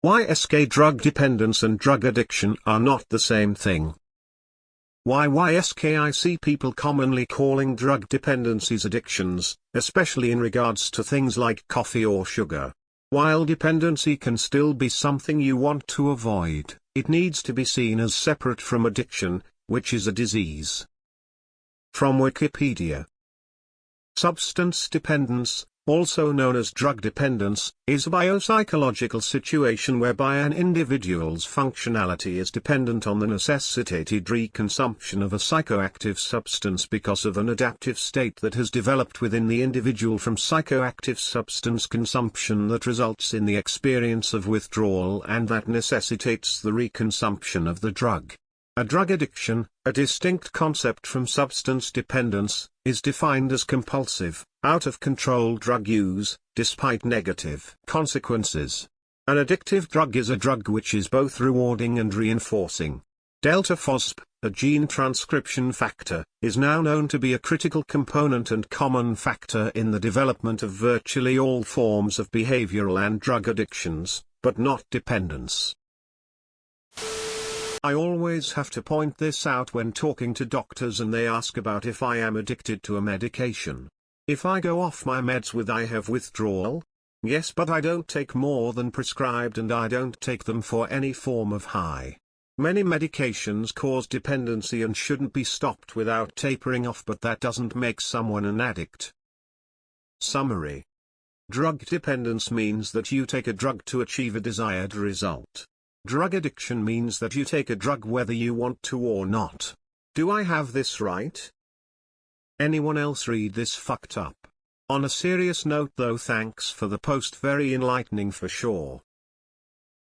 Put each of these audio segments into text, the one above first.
YSK drug dependence and drug addiction are not the same thing. I see people commonly calling drug dependencies addictions, especially in regards to things like coffee or sugar. While dependency can still be something you want to avoid, it needs to be seen as separate from addiction, which is a disease. From Wikipedia. Substance dependence, also known as drug dependence, is a biopsychological situation whereby an individual's functionality is dependent on the necessitated reconsumption of a psychoactive substance because of an adaptive state that has developed within the individual from psychoactive substance consumption that results in the experience of withdrawal and that necessitates the reconsumption of the drug. A drug addiction, a distinct concept from substance dependence, is defined as compulsive, out-of-control drug use, despite negative consequences. An addictive drug is a drug which is both rewarding and reinforcing. Delta FOSP, a gene transcription factor, is now known to be a critical component and common factor in the development of virtually all forms of behavioral and drug addictions, but not dependence. I always have to point this out when talking to doctors and they ask about if I am addicted to a medication. If I go off my meds I have withdrawal? Yes, but I don't take more than prescribed and I don't take them for any form of high. Many medications cause dependency and shouldn't be stopped without tapering off, but that doesn't make someone an addict. Summary. Drug dependence means that you take a drug to achieve a desired result. Drug addiction means that you take a drug whether you want to or not. Do I have this right? Anyone else read this fucked up? On a serious note though, thanks for the post, very enlightening for sure.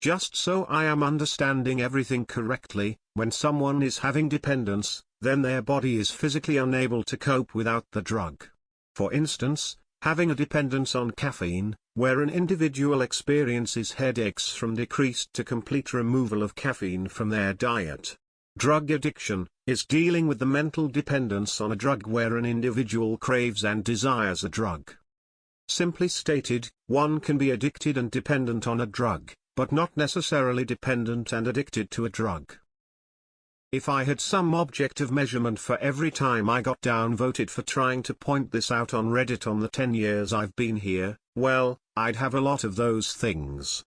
Just so I am understanding everything correctly, when someone is having dependence, then their body is physically unable to cope without the drug. For instance, having a dependence on caffeine, where an individual experiences headaches from decreased to complete removal of caffeine from their diet. Drug addiction is dealing with the mental dependence on a drug where an individual craves and desires a drug. Simply stated, one can be addicted and dependent on a drug, but not necessarily dependent and addicted to a drug. If I had some objective measurement for every time I got downvoted for trying to point this out on Reddit on the 10 years I've been here, well, I'd have a lot of those things.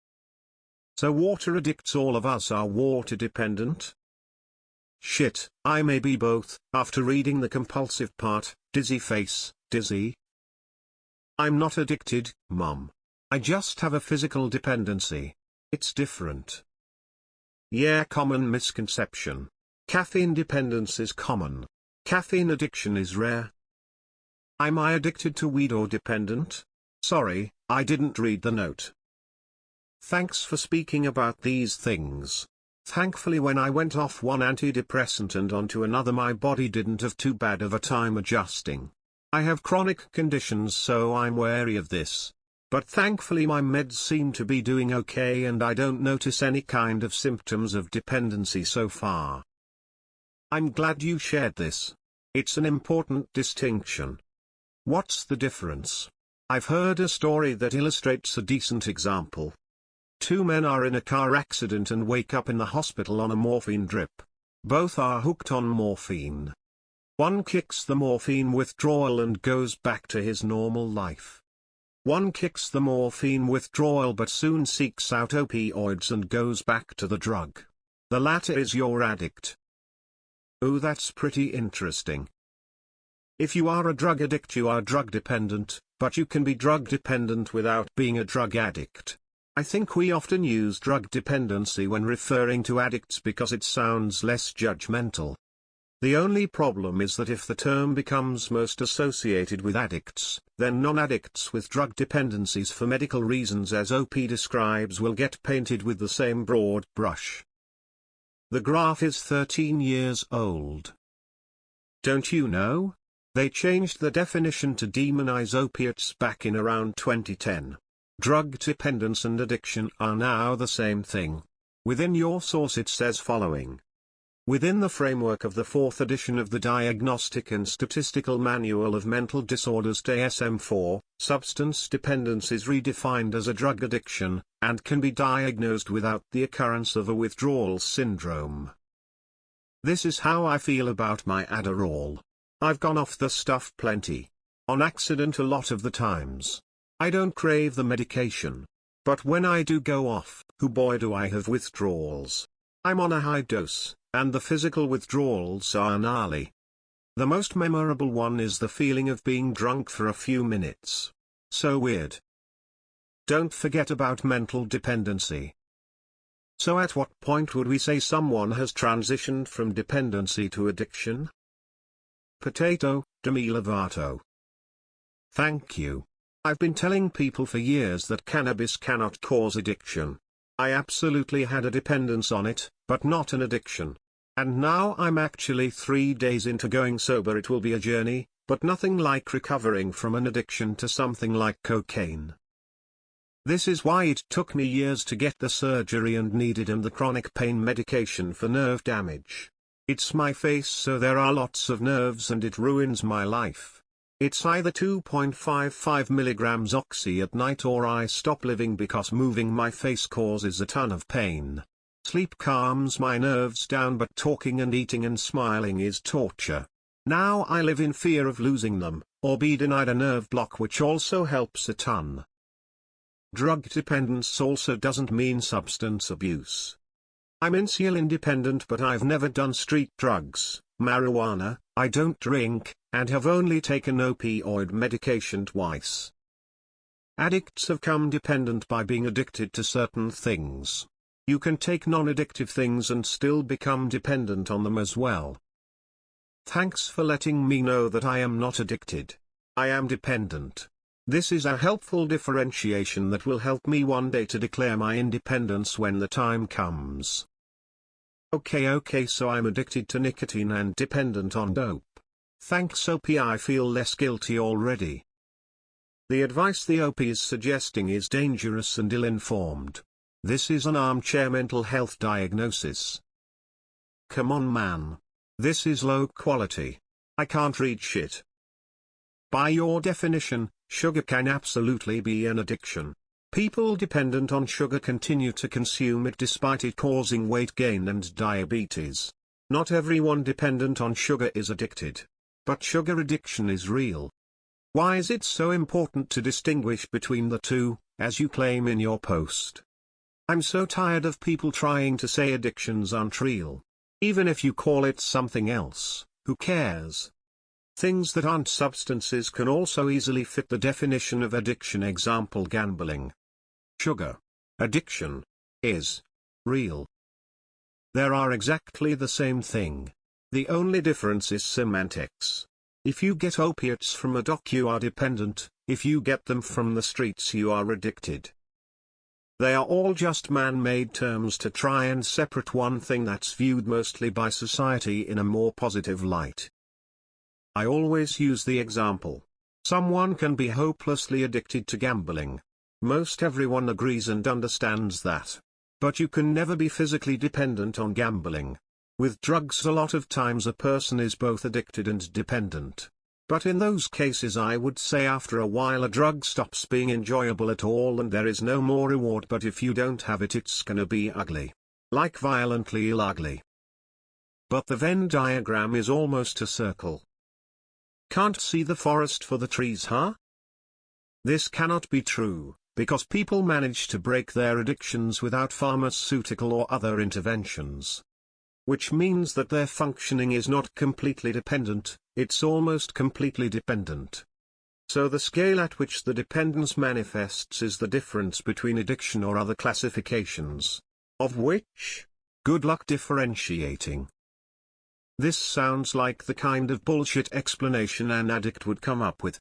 So water addicts, all of us are water dependent? Shit, I may be both. After reading the compulsive part, dizzy face, dizzy. I'm not addicted, mum. I just have a physical dependency. It's different. Yeah, common misconception. Caffeine dependence is common. Caffeine addiction is rare. Am I addicted to weed or dependent? Sorry, I didn't read the note. Thanks for speaking about these things. Thankfully when I went off one antidepressant and onto another my body didn't have too bad of a time adjusting. I have chronic conditions so I'm wary of this. But thankfully my meds seem to be doing okay and I don't notice any kind of symptoms of dependency so far. I'm glad you shared this. It's an important distinction. What's the difference? I've heard a story that illustrates a decent example. Two men are in a car accident and wake up in the hospital on a morphine drip. Both are hooked on morphine. One kicks the morphine withdrawal and goes back to his normal life. One kicks the morphine withdrawal but soon seeks out opioids and goes back to the drug. The latter is your addict. Oh, that's pretty interesting. If you are a drug addict, you are drug dependent, but you can be drug dependent without being a drug addict. I think we often use drug dependency when referring to addicts because it sounds less judgmental. The only problem is that if the term becomes most associated with addicts, then non-addicts with drug dependencies for medical reasons as OP describes will get painted with the same broad brush. The graph is 13 years old. Don't you know? They changed the definition to demonize opiates back in around 2010. Drug dependence and addiction are now the same thing. Within your source it says following. Within the framework of the 4th edition of the Diagnostic and Statistical Manual of Mental Disorders DSM-4, substance dependence is redefined as a drug addiction, and can be diagnosed without the occurrence of a withdrawal syndrome. This is how I feel about my Adderall. I've gone off the stuff plenty. On accident a lot of the times. I don't crave the medication. But when I do go off, oh boy do I have withdrawals. I'm on a high dose, and the physical withdrawals are gnarly. The most memorable one is the feeling of being drunk for a few minutes. So weird. Don't forget about mental dependency. So at what point would we say someone has transitioned from dependency to addiction? Potato, Demi Lovato. Thank you. I've been telling people for years that cannabis cannot cause addiction. I absolutely had a dependence on it, but not an addiction. And now I'm actually 3 days into going sober. It will be a journey, but nothing like recovering from an addiction to something like cocaine. This is why it took me years to get the surgery and needed the chronic pain medication for nerve damage. It's my face, so there are lots of nerves and it ruins my life. It's either 2.55 milligrams oxy at night or I stop living because moving my face causes a ton of pain. Sleep calms my nerves down, but talking and eating and smiling is torture. Now I live in fear of losing them, or be denied a nerve block, which also helps a ton. Drug dependence also doesn't mean substance abuse. I'm insulin dependent, but I've never done street drugs, marijuana, I don't drink, and have only taken opioid medication twice. Addicts have become dependent by being addicted to certain things. You can take non-addictive things and still become dependent on them as well. Thanks for letting me know that I am not addicted. I am dependent. This is a helpful differentiation that will help me one day to declare my independence when the time comes. Okay, so I'm addicted to nicotine and dependent on dope. Thanks OP, I feel less guilty already. The advice the OP is suggesting is dangerous and ill-informed. This is an armchair mental health diagnosis. Come on man. This is low quality. I can't read shit. By your definition, sugar can absolutely be an addiction. People dependent on sugar continue to consume it despite it causing weight gain and diabetes. Not everyone dependent on sugar is addicted. But sugar addiction is real. Why is it so important to distinguish between the two, as you claim in your post? I'm so tired of people trying to say addictions aren't real. Even if you call it something else, who cares? Things that aren't substances can also easily fit the definition of addiction. Example: gambling. Sugar addiction is real. They are exactly the same thing. The only difference is semantics. If you get opiates from a doc, you are dependent. If you get them from the streets, you are addicted. They are all just man-made terms to try and separate one thing that's viewed mostly by society in a more positive light. I always use the example. Someone can be hopelessly addicted to gambling. Most everyone agrees and understands that. But you can never be physically dependent on gambling. With drugs, a lot of times a person is both addicted and dependent. But in those cases, I would say after a while a drug stops being enjoyable at all and there is no more reward. But if you don't have it, it's gonna be ugly. Like violently ill ugly. But the Venn diagram is almost a circle. Can't see the forest for the trees, huh? This cannot be true, because people manage to break their addictions without pharmaceutical or other interventions. Which means that their functioning is not completely dependent, it's almost completely dependent. So the scale at which the dependence manifests is the difference between addiction or other classifications. Of which, good luck differentiating. This sounds like the kind of bullshit explanation an addict would come up with.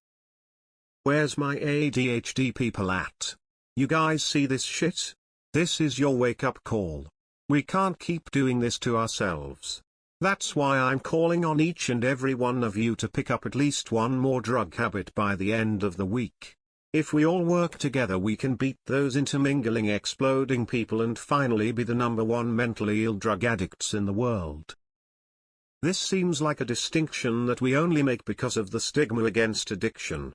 Where's my ADHD people at? You guys see this shit? This is your wake-up call. We can't keep doing this to ourselves. That's why I'm calling on each and every one of you to pick up at least one more drug habit by the end of the week. If we all work together, we can beat those intermingling, exploding people and finally be the #1 mentally ill drug addicts in the world. This seems like a distinction that we only make because of the stigma against addiction.